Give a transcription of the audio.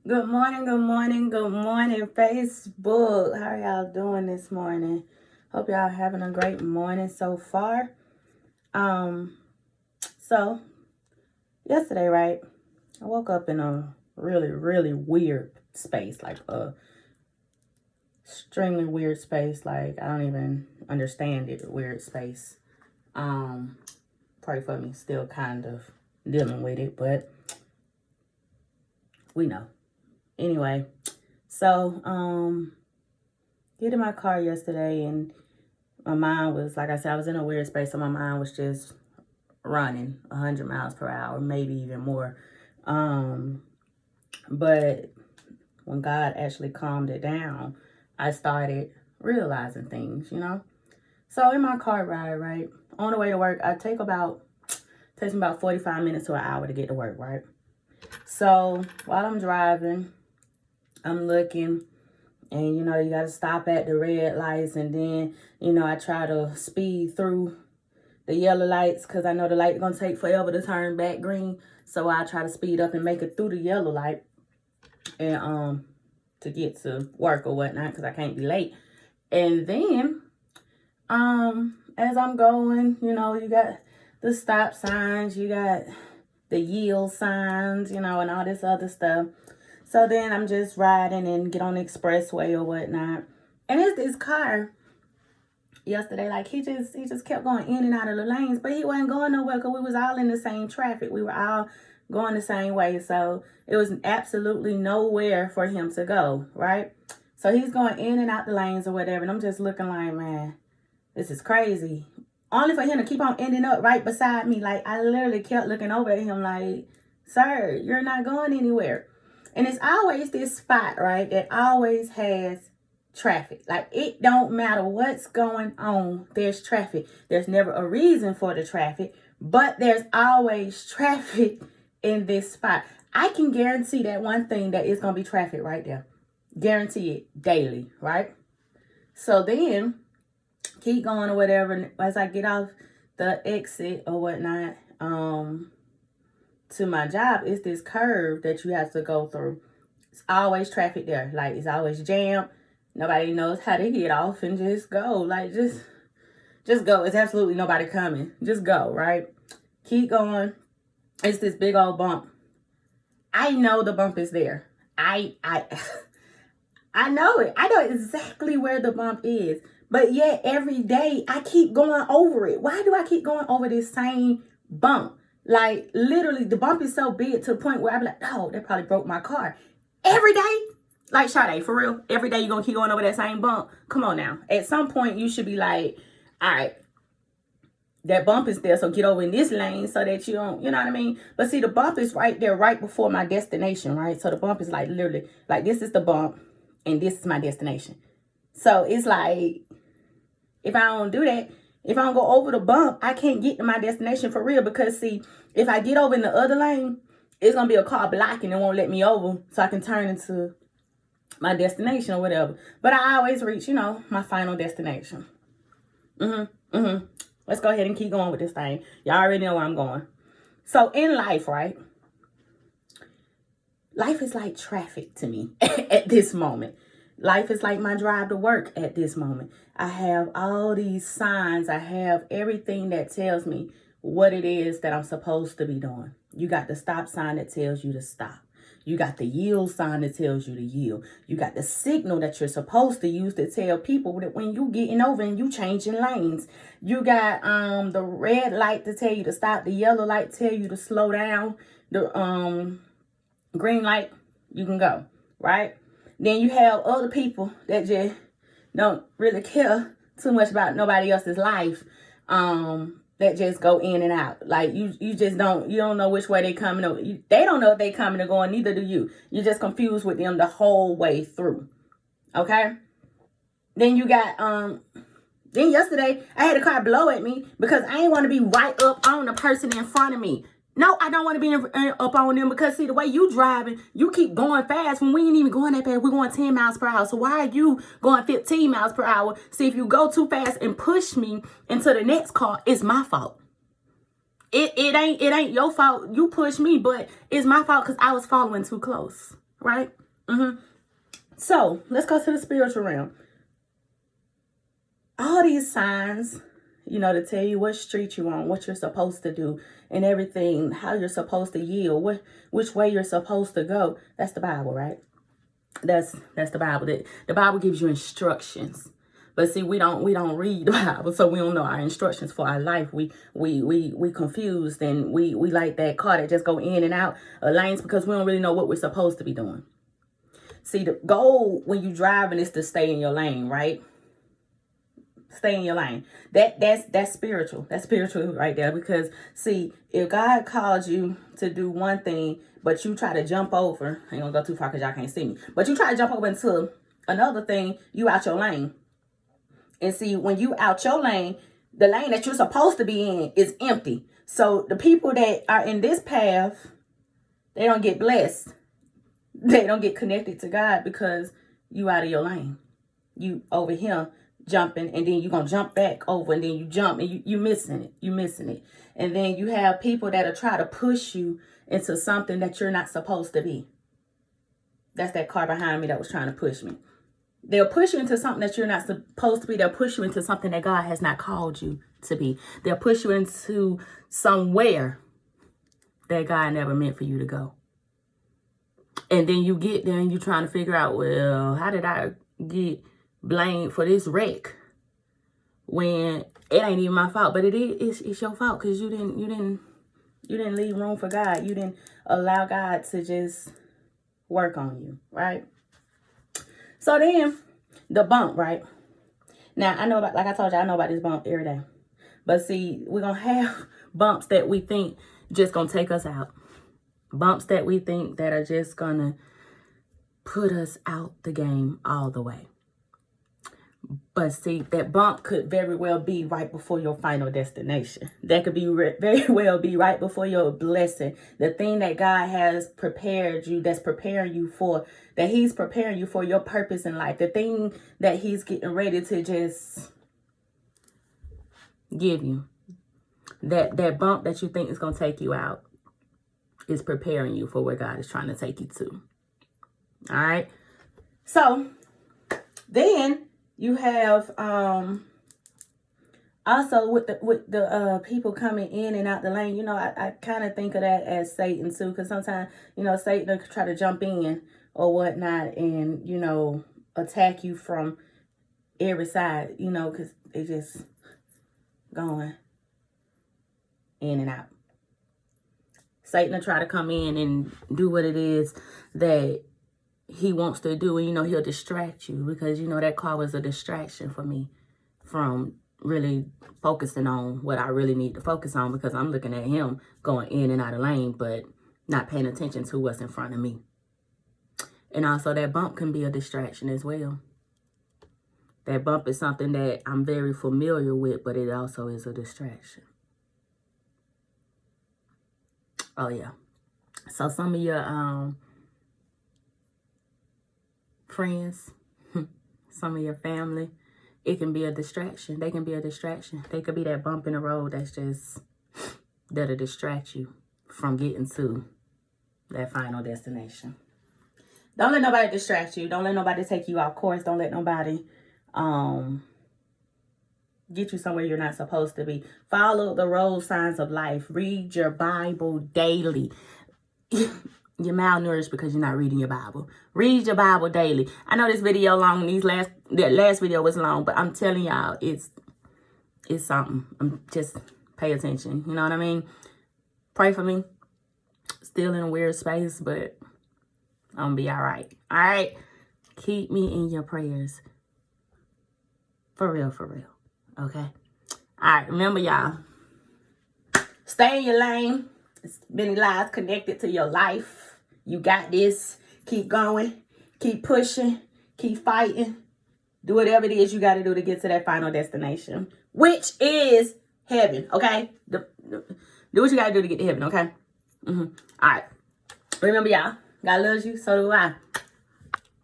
Good morning, good morning, good morning, Facebook. How are y'all doing this morning? Hope y'all having a great morning so far. So yesterday, right, I woke up in a really weird space, like a extremely weird space. Like I don't even understand it. Weird space. Pray for me. Still kind of dealing with it, but we know. Anyway, so get in my car yesterday and my mind was, like I said, I was in a weird space, so my mind was just running 100 miles per hour, maybe even more. But when God actually calmed it down, I started realizing things. So in my car ride, right, on the way to work, takes me about 45 minutes to an hour to get to work, right? So while I'm driving, I'm looking, and you got to stop at the red lights, and then I try to speed through the yellow lights because I know the light's gonna take forever to turn back green. So I try to speed up and make it through the yellow light, and to get to work or whatnot because I can't be late. And then as I'm going, you got the stop signs, you got the yield signs, and all this other stuff. So then I'm just riding and get on the expressway or whatnot. And it's this car yesterday, like he just kept going in and out of the lanes, but he wasn't going nowhere because we was all in the same traffic. We were all going the same way. So it was absolutely nowhere for him to go, right? So he's going in and out the lanes or whatever. And I'm just looking like, man, this is crazy. Only for him to keep on ending up right beside me. Like I literally kept looking over at him like, sir, you're not going anywhere. And it's always this spot, right, that always has traffic. Like it don't matter what's going on, there's traffic. There's never a reason for the traffic, but there's always traffic in this spot. I can guarantee that one thing, that it's gonna be traffic right there. Guarantee it daily, right? So then keep going or whatever. As I get off the exit or whatnot, to my job, it's this curve that you have to go through. It's always traffic there. Like it's always jammed. Nobody knows how to get off and just go. Like just go. It's absolutely nobody coming. Just go, right? Keep going. It's this big old bump. I know the bump is there. I I know it. I know exactly where the bump is. But yet every day I keep going over it. Why do I keep going over this same bump? Like literally the bump is so big to the point where I'm like, oh, that probably broke my car. Every day? Like Sade, for real? Every day you're going to keep going over that same bump? Come on now. At some point you should be like, all right, that bump is there, so get over in this lane so that you don't, you know what I mean? But see, the bump is right there, right before my destination, right? So the bump is like literally, like this is the bump and this is my destination. So it's like, if I don't do that, if I don't go over the bump, I can't get to my destination for real. Because see, if I get over in the other lane, it's going to be a car blocking and won't let me over so I can turn into my destination or whatever. But I always reach, my final destination. Let's go ahead and keep going with this thing. Y'all already know where I'm going. So in life, right? Life is like traffic to me at this moment. Life is like my drive to work at this moment. I have all these signs. I have everything that tells me what it is that I'm supposed to be doing. You got the stop sign that tells you to stop. You got the yield sign that tells you to yield. You got the signal that you're supposed to use to tell people that when you getting over and you changing lanes. You got the red light to tell you to stop. The yellow light tell you to slow down. The green light, you can go, right? Then you have other people that just don't really care too much about nobody else's life. That just go in and out. Like you don't know which way they coming. Or they don't know if they coming or going. Neither do you. You're just confused with them the whole way through. Okay. Then you got Then yesterday I had a car blow at me because I ain't want to be right up on the person in front of me. No, I don't want to be up on them because, see, the way you driving, you keep going fast when we ain't even going that fast. We're going 10 miles per hour. So why are you going 15 miles per hour? See, if you go too fast and push me into the next car, it's my fault. It ain't your fault. You push me, but it's my fault because I was following too close, right? So let's go to the spiritual realm. All these signs, you know, to tell you what street you're on, what you're supposed to do, and everything, how you're supposed to yield, which way you're supposed to go. That's the Bible, right? That's the Bible. The Bible gives you instructions. But see, we don't read the Bible, so we don't know our instructions for our life. We confused, and we like that car that just go in and out of lanes because we don't really know what we're supposed to be doing. See, the goal when you driving is to stay in your lane, right? Stay in your lane. That's spiritual. That's spiritual right there. Because see, if God calls you to do one thing, but you try to jump over, I ain't gonna go too far because y'all can't see me. But you try to jump over into another thing, you out your lane. And see, when you out your lane, the lane that you're supposed to be in is empty. So the people that are in this path, they don't get blessed. They don't get connected to God because you out of your lane. You over here jumping, and then you're going to jump back over, and then you jump, and you missing it. You missing it. And then you have people that are trying to push you into something that you're not supposed to be. That's that car behind me that was trying to push me. They'll push you into something that you're not supposed to be. They'll push you into something that God has not called you to be. They'll push you into somewhere that God never meant for you to go. And then you get there and you're trying to figure out, well, how did I get blamed for this wreck when it ain't even my fault? But it's your fault because you didn't leave room for God. You didn't allow God to just work on you, right? So then the bump, right? Now I know about, like I told you, I know about this bump every day. But see, we're gonna have bumps that we think just gonna take us out. Bumps that we think that are just gonna put us out the game all the way. But see, that bump could very well be right before your final destination. That could be very well be right before your blessing. The thing that God has prepared you, that's preparing you for, that he's preparing you for your purpose in life. The thing that he's getting ready to just give you. That bump that you think is going to take you out is preparing you for where God is trying to take you to. All right. So then you have also with the people coming in and out the lane, you know, I kind of think of that as Satan too, because sometimes, you know, Satan will try to jump in or whatnot and, you know, attack you from every side, you know, because they just going in and out. Satan will try to come in and do what it is that he wants to do, and you know, he'll distract you because, you know, that car was a distraction for me from really focusing on what I really need to focus on, because I'm looking at him going in and out of lane but not paying attention to what's in front of me. And also that bump can be a distraction as well. That bump is something that I'm very familiar with, but it also is a distraction. Oh yeah. So some of your friends, some of your family, it can be a distraction. They can be a distraction. They could be that bump in the road that'll distract you from getting to that final destination. Don't let nobody distract you. Don't let nobody take you off course. Don't let nobody get you somewhere you're not supposed to be. Follow the road signs of life. Read your Bible daily. You're malnourished because you're not reading your Bible. Read your Bible daily. I know this video long. The last video was long, but I'm telling y'all, it's something. Just pay attention. You know what I mean? Pray for me. Still in a weird space, but I'm gonna be all right. All right? Keep me in your prayers. For real, for real. Okay? All right, remember, y'all. Stay in your lane. There's many lives connected to your life. You got this. Keep going. Keep pushing. Keep fighting. Do whatever it is you got to do to get to that final destination, which is heaven, okay? Do what you got to do to get to heaven, okay? All right. Remember, y'all, God loves you, so do I.